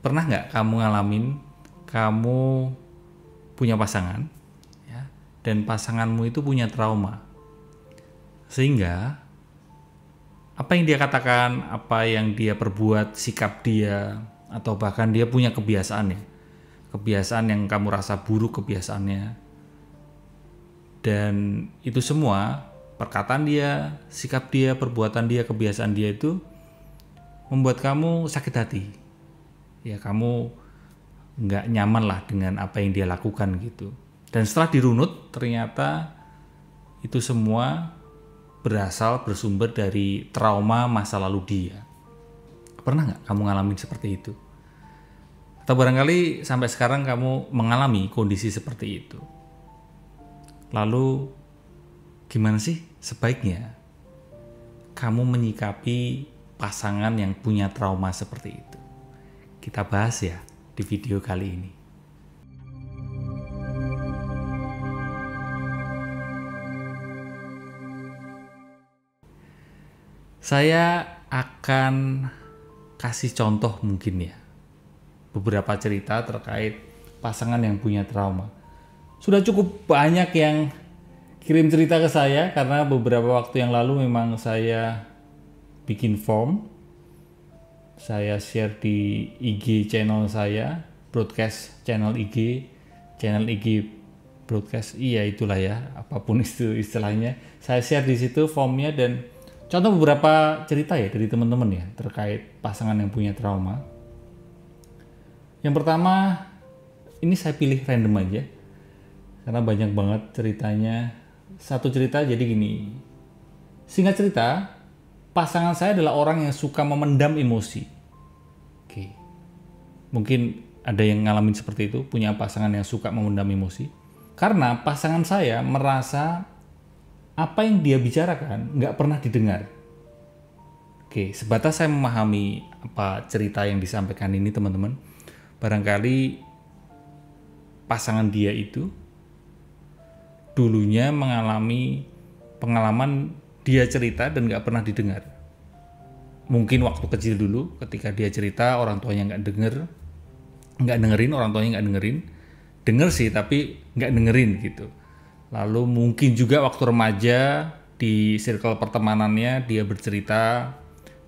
Pernah nggak kamu ngalamin kamu punya pasangan ya, dan pasanganmu itu punya trauma, sehingga apa yang dia katakan, apa yang dia perbuat, sikap dia, atau bahkan dia punya kebiasaan yang kamu rasa buruk kebiasaannya, dan itu semua perkataan dia, sikap dia, perbuatan dia, kebiasaan dia itu membuat kamu sakit hati ya, kamu nggak nyaman lah dengan apa yang dia lakukan gitu. Dan setelah dirunut ternyata itu semua bersumber dari trauma masa lalu dia. Pernah nggak kamu ngalamin seperti itu? Atau barangkali sampai sekarang kamu mengalami kondisi seperti itu. Lalu gimana sih sebaiknya kamu menyikapi pasangan yang punya trauma seperti itu? Kita bahas ya di video kali ini. Saya akan kasih contoh mungkin ya, beberapa cerita terkait pasangan yang punya trauma. Sudah cukup banyak yang kirim cerita ke saya karena beberapa waktu yang lalu memang saya bikin form, saya share di IG channel saya, broadcast channel IG broadcast, iya itulah ya, apapun itu istilahnya. Saya share di situ formnya dan contoh beberapa cerita ya dari teman-teman ya terkait pasangan yang punya trauma. Yang pertama, ini saya pilih random aja karena banyak banget ceritanya. Satu cerita jadi gini. Singkat cerita, pasangan saya adalah orang yang suka memendam emosi. Oke. Mungkin ada yang ngalamin seperti itu, punya pasangan yang suka memendam emosi. Karena pasangan saya merasa apa yang dia bicarakan nggak pernah didengar. Oke, sebatas saya memahami apa cerita yang disampaikan ini teman-teman, barangkali pasangan dia itu dulunya mengalami pengalaman dia cerita dan nggak pernah didengar. Mungkin waktu kecil dulu ketika dia cerita orang tuanya nggak dengerin, orang tuanya nggak dengerin, denger sih tapi nggak dengerin gitu. Lalu mungkin juga waktu remaja di circle pertemanannya dia bercerita,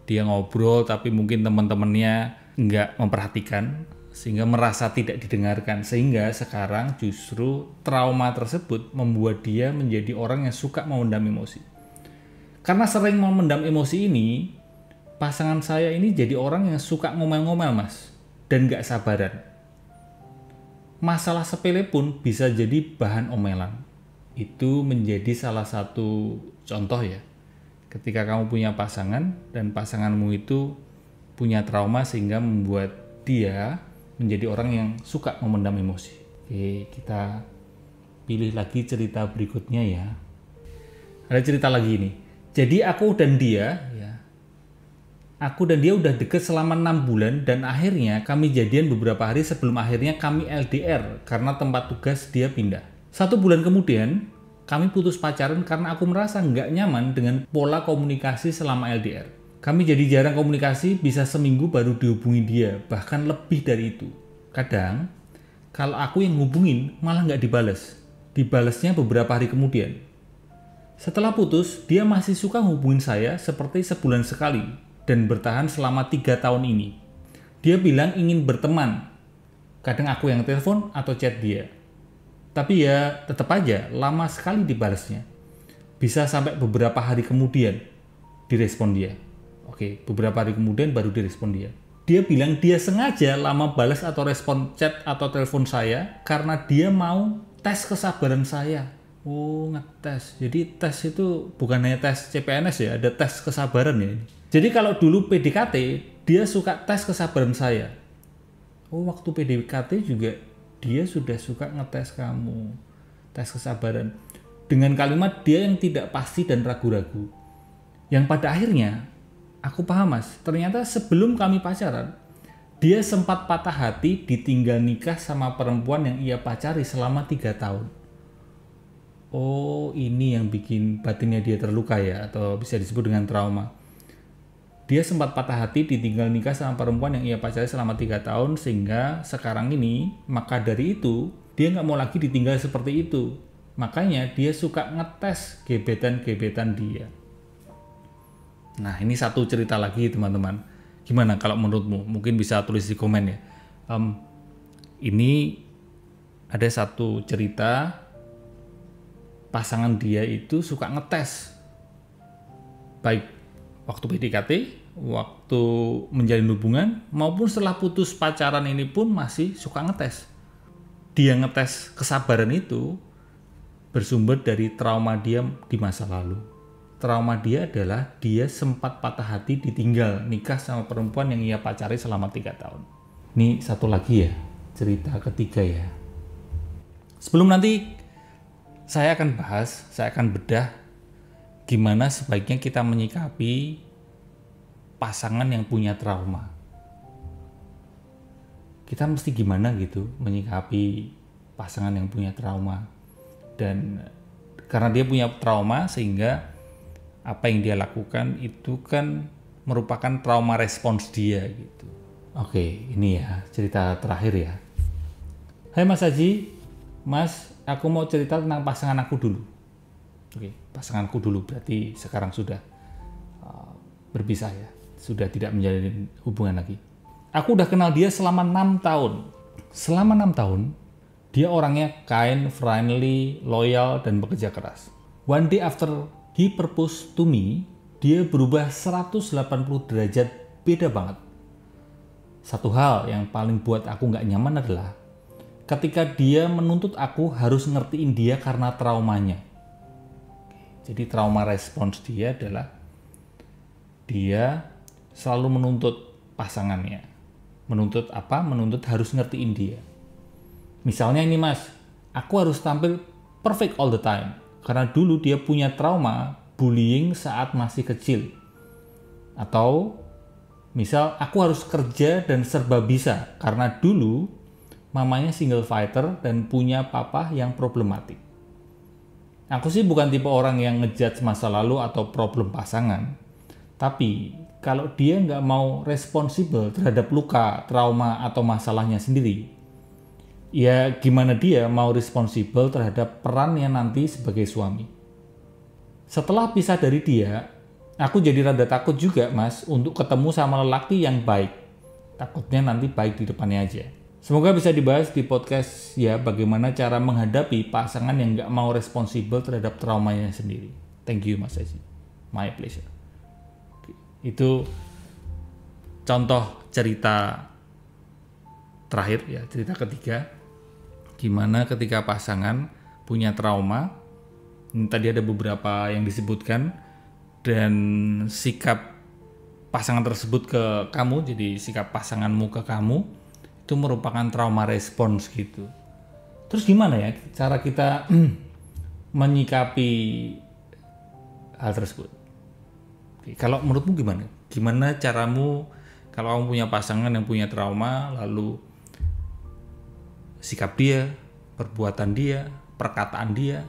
dia ngobrol tapi mungkin teman-temannya nggak memperhatikan sehingga merasa tidak didengarkan, sehingga sekarang justru trauma tersebut membuat dia menjadi orang yang suka memendam emosi. Karena sering memendam emosi ini, pasangan saya ini jadi orang yang suka ngomel-ngomel mas, dan nggak sabaran. Masalah sepele pun bisa jadi bahan omelan. Itu menjadi salah satu contoh ya, ketika kamu punya pasangan dan pasanganmu itu punya trauma sehingga membuat dia menjadi orang yang suka memendam emosi. Oke, kita pilih lagi cerita berikutnya ya. Ada cerita lagi nih. Jadi aku dan dia udah deket selama 6 bulan dan akhirnya kami jadian beberapa hari sebelum akhirnya kami LDR karena tempat tugas dia pindah. 1 bulan kemudian, kami putus pacaran karena aku merasa nggak nyaman dengan pola komunikasi selama LDR. Kami jadi jarang komunikasi, bisa seminggu baru dihubungi dia, bahkan lebih dari itu. Kadang, kalau aku yang hubungin malah nggak dibales. Dibalesnya beberapa hari kemudian. Setelah putus, dia masih suka hubungin saya seperti sebulan sekali dan bertahan selama 3 tahun ini. Dia bilang ingin berteman. Kadang aku yang telepon atau chat dia. Tapi ya tetap aja lama sekali dibalasnya. Bisa sampai beberapa hari kemudian direspon dia. Oke, beberapa hari kemudian baru direspon dia. Dia bilang dia sengaja lama balas atau respon chat atau telepon saya karena dia mau tes kesabaran saya. Oh, ngetes. Jadi tes itu bukan hanya tes CPNS ya, ada tes kesabaran ya. Jadi kalau dulu PDKT, dia suka tes kesabaran saya. Oh, waktu PDKT juga dia sudah suka ngetes kamu, tes kesabaran, dengan kalimat dia yang tidak pasti dan ragu-ragu. Yang pada akhirnya, aku paham mas, ternyata sebelum kami pacaran, dia sempat patah hati ditinggal nikah sama perempuan yang ia pacari selama 3 tahun. Oh, ini yang bikin batinnya dia terluka ya, atau bisa disebut dengan trauma. Dia sempat patah hati ditinggal nikah sama perempuan yang ia pacari selama 3 tahun, sehingga sekarang ini, maka dari itu, dia nggak mau lagi ditinggal seperti itu. Makanya dia suka ngetes gebetan-gebetan dia. Nah, ini satu cerita lagi teman-teman. Gimana kalau menurutmu? Mungkin bisa tulis di komen ya. Ini ada satu cerita pasangan dia itu suka ngetes. Baik waktu PDKT, waktu menjalin hubungan, maupun setelah putus pacaran ini pun masih suka ngetes. Dia ngetes kesabaran itu bersumber dari trauma dia di masa lalu. Trauma dia adalah dia sempat patah hati ditinggal nikah sama perempuan yang ia pacari selama 3 tahun. Ini satu lagi ya, cerita ketiga ya. Sebelum nanti saya akan bahas, saya akan bedah gimana sebaiknya kita menyikapi pasangan yang punya trauma. Kita mesti gimana gitu menyikapi pasangan yang punya trauma. Dan karena dia punya trauma, sehingga apa yang dia lakukan itu kan merupakan trauma respons dia gitu. Oke, ini ya cerita terakhir ya. Hai Mas Haji, Mas, aku mau cerita tentang pasangan aku dulu. Oke, pasanganku dulu, berarti sekarang sudah berpisah ya, sudah tidak menjalin hubungan lagi. Aku udah kenal dia selama 6 tahun. Selama 6 tahun, dia orangnya kind, friendly, loyal, dan bekerja keras. One day after he proposed to me, dia berubah 180 derajat, beda banget. Satu hal yang paling buat aku nggak nyaman adalah ketika dia menuntut aku harus ngertiin dia karena traumanya. Jadi trauma respons dia adalah dia selalu menuntut pasangannya. Menuntut apa? Menuntut harus ngertiin dia. Misalnya ini Mas, aku harus tampil perfect all the time. Karena dulu dia punya trauma bullying saat masih kecil. Atau misal aku harus kerja dan serba bisa. Karena dulu mamanya single fighter dan punya papa yang problematik. Aku sih bukan tipe orang yang ngejudge masa lalu atau problem pasangan. Tapi kalau dia nggak mau responsibel terhadap luka, trauma, atau masalahnya sendiri, ya gimana dia mau responsibel terhadap perannya nanti sebagai suami. Setelah pisah dari dia, aku jadi rada takut juga Mas untuk ketemu sama lelaki yang baik. Takutnya nanti baik di depannya aja. Semoga bisa dibahas di podcast ya, bagaimana cara menghadapi pasangan yang nggak mau responsibel terhadap traumanya sendiri. Thank you Mas Haji. My pleasure. Itu contoh cerita terakhir ya, cerita ketiga. Gimana ketika pasangan punya trauma. Ini tadi ada beberapa yang disebutkan. Dan sikap pasangan tersebut ke kamu, jadi sikap pasanganmu ke kamu, itu merupakan trauma respons gitu. Terus gimana ya cara kita menyikapi hal tersebut? Kalau menurutmu gimana? Gimana caramu kalau kamu punya pasangan yang punya trauma, lalu sikap dia, perbuatan dia, perkataan dia,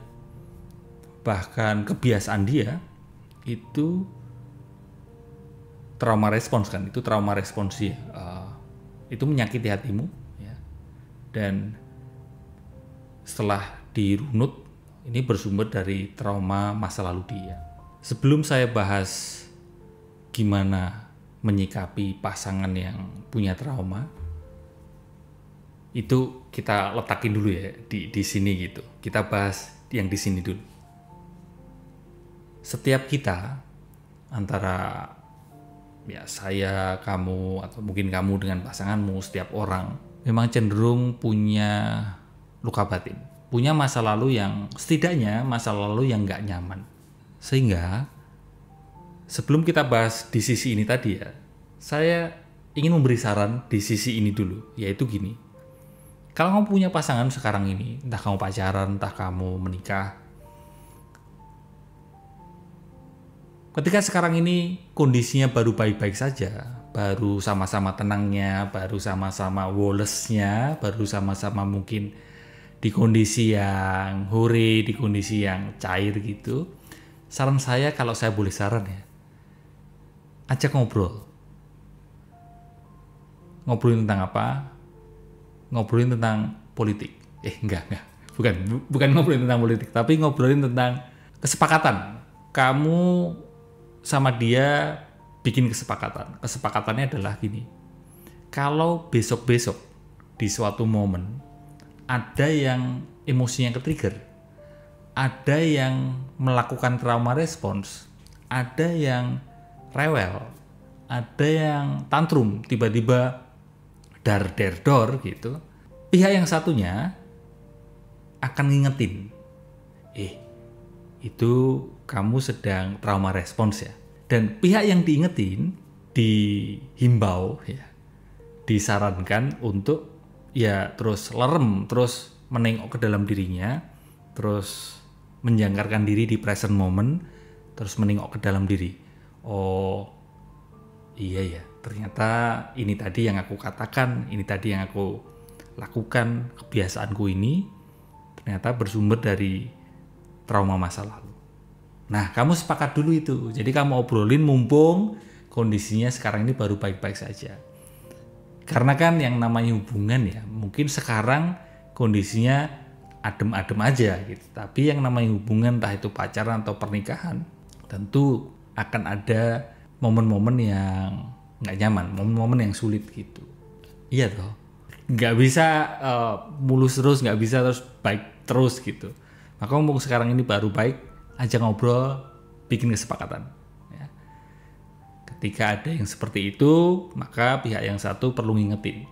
bahkan kebiasaan dia, itu trauma respons kan? Itu trauma respons dia. Itu menyakiti hatimu ya. Dan setelah dirunut, ini bersumber dari trauma masa lalu dia. Sebelum saya bahas gimana menyikapi pasangan yang punya trauma, itu kita letakin dulu ya di sini gitu. Kita bahas yang di sini dulu. Setiap kita, antara ya saya, kamu, atau mungkin kamu dengan pasanganmu, setiap orang memang cenderung punya luka batin, punya masa lalu yang setidaknya masa lalu yang nggak nyaman. Sehingga sebelum kita bahas di sisi ini tadi ya, saya ingin memberi saran di sisi ini dulu, yaitu gini. Kalau kamu punya pasangan sekarang ini, entah kamu pacaran, entah kamu menikah, ketika sekarang ini kondisinya baru baik-baik saja, baru sama-sama tenangnya, baru sama-sama woles-nya, baru sama-sama mungkin di kondisi yang hore, di kondisi yang cair gitu. Saran saya, kalau saya boleh saran ya, ajak ngobrol. Ngobrolin tentang apa? Ngobrolin tentang politik. Enggak. Bukan ngobrolin tentang politik, tapi ngobrolin tentang kesepakatan. Kamu sama dia bikin kesepakatan. Kesepakatannya adalah gini. Kalau besok-besok di suatu momen ada yang emosinya ke-trigger, ada yang melakukan trauma response, ada yang rewel, ada yang tantrum, tiba-tiba dar-der-dor gitu, pihak yang satunya akan ngingetin, itu kamu sedang trauma respons ya. Dan pihak yang diingetin dihimbau ya, disarankan untuk ya terus lerem, terus menengok ke dalam dirinya, terus menjangkarkan diri di present moment, terus menengok ke dalam diri. Oh iya ya, ternyata ini tadi yang aku katakan, ini tadi yang aku lakukan, kebiasaanku ini ternyata bersumber dari trauma masa lalu. Nah, kamu sepakat dulu itu. Jadi kamu obrolin mumpung kondisinya sekarang ini baru baik-baik saja. Karena kan yang namanya hubungan ya, mungkin sekarang kondisinya adem-adem aja gitu. Tapi yang namanya hubungan, entah itu pacaran atau pernikahan, tentu akan ada momen-momen yang nggak nyaman, momen-momen yang sulit gitu. Iya toh, nggak bisa mulus terus, nggak bisa terus baik terus gitu. Maka mumpung sekarang ini baru baik, ajak ngobrol, bikin kesepakatan. Ya. Ketika ada yang seperti itu, maka pihak yang satu perlu ngingetin.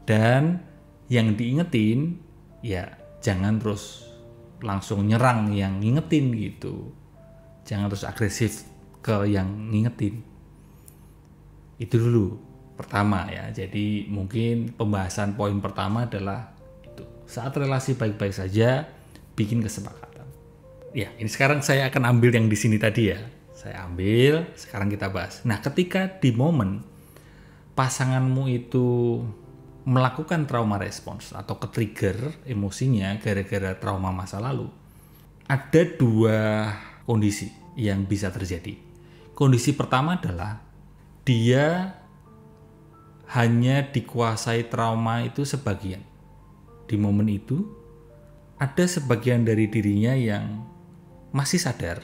Dan yang diingetin, ya jangan terus langsung nyerang yang ngingetin gitu. Jangan terus agresif ke yang ngingetin. Itu dulu pertama ya. Jadi mungkin pembahasan poin pertama adalah itu. Saat relasi baik-baik saja, bikin kesepakatan. Ya, ini sekarang saya akan ambil yang di sini tadi ya. Saya ambil, sekarang kita bahas. Nah, ketika di momen pasanganmu itu melakukan trauma response atau ke-trigger emosinya gara-gara trauma masa lalu, ada dua kondisi yang bisa terjadi. Kondisi pertama adalah dia hanya dikuasai trauma itu sebagian. Di momen itu ada sebagian dari dirinya yang masih sadar.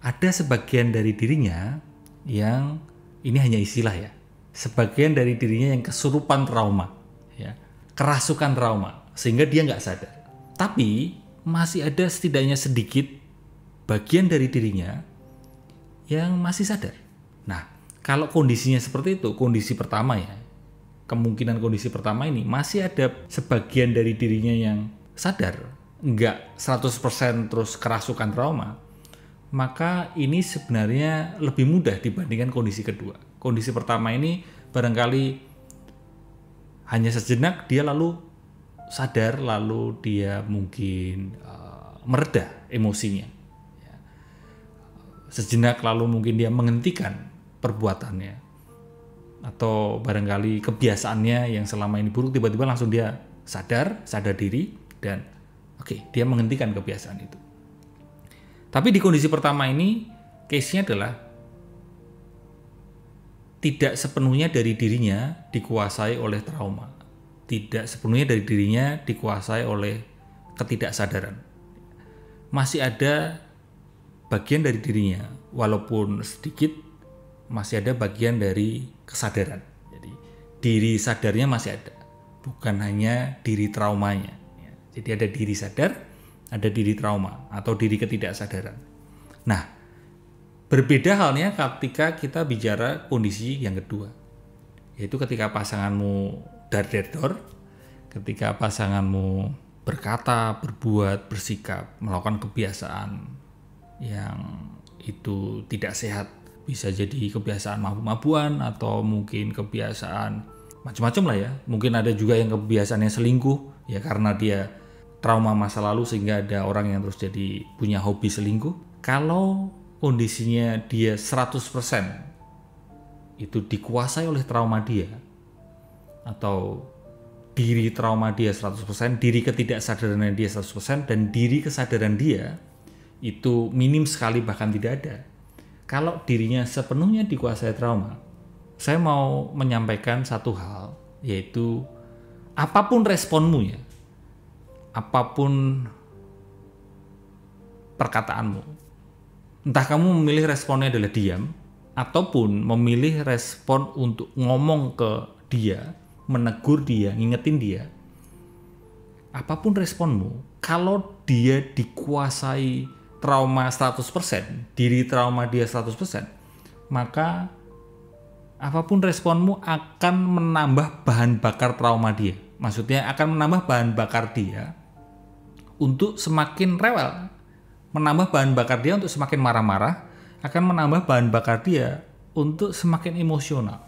Ada sebagian dari dirinya yang ini hanya istilah ya. Sebagian dari dirinya yang kesurupan trauma, ya, kerasukan trauma, sehingga dia nggak sadar. Tapi masih ada setidaknya sedikit bagian dari dirinya yang masih sadar. Nah, kalau kondisinya seperti itu, kondisi pertama ya, kemungkinan kondisi pertama ini masih ada sebagian dari dirinya yang sadar, nggak 100% terus kerasukan trauma, maka ini sebenarnya lebih mudah dibandingkan kondisi kedua. Kondisi pertama ini barangkali hanya sejenak dia lalu sadar, lalu dia mungkin mereda emosinya. Sejenak lalu mungkin dia menghentikan perbuatannya. Atau barangkali kebiasaannya yang selama ini buruk tiba-tiba langsung dia sadar diri dan dia menghentikan kebiasaan itu. Tapi di kondisi pertama ini, case-nya adalah tidak sepenuhnya dari dirinya dikuasai oleh trauma. Tidak sepenuhnya dari dirinya dikuasai oleh ketidaksadaran. Masih ada bagian dari dirinya, walaupun sedikit, masih ada bagian dari kesadaran. Jadi diri sadarnya masih ada, bukan hanya diri traumanya. Jadi ada diri sadar, ada diri trauma atau diri ketidaksadaran. Nah, berbeda halnya ketika kita bicara kondisi yang kedua, yaitu ketika pasanganmu dar-der-dor, ketika pasanganmu berkata, berbuat, bersikap, melakukan kebiasaan yang itu tidak sehat. Bisa jadi kebiasaan mabuk-mabuan atau mungkin kebiasaan macam-macam lah ya. Mungkin ada juga yang kebiasaannya selingkuh ya karena dia trauma masa lalu sehingga ada orang yang terus jadi punya hobi selingkuh. Kalau kondisinya dia 100% itu dikuasai oleh trauma dia atau diri trauma dia 100%, diri ketidaksadaran dia 100% dan diri kesadaran dia itu minim sekali bahkan tidak ada. kalau dirinya sepenuhnya dikuasai trauma, saya mau menyampaikan satu hal, yaitu apapun responmu ya, apapun perkataanmu, entah kamu memilih responnya adalah diam, ataupun memilih respon untuk ngomong ke dia, menegur dia, ngingetin dia, apapun responmu, kalau dia dikuasai trauma 100%, diri trauma dia 100%, maka apapun responmu akan menambah bahan bakar trauma dia. Maksudnya akan menambah bahan bakar dia untuk semakin rewel, menambah bahan bakar dia untuk semakin marah-marah, akan menambah bahan bakar dia untuk semakin emosional.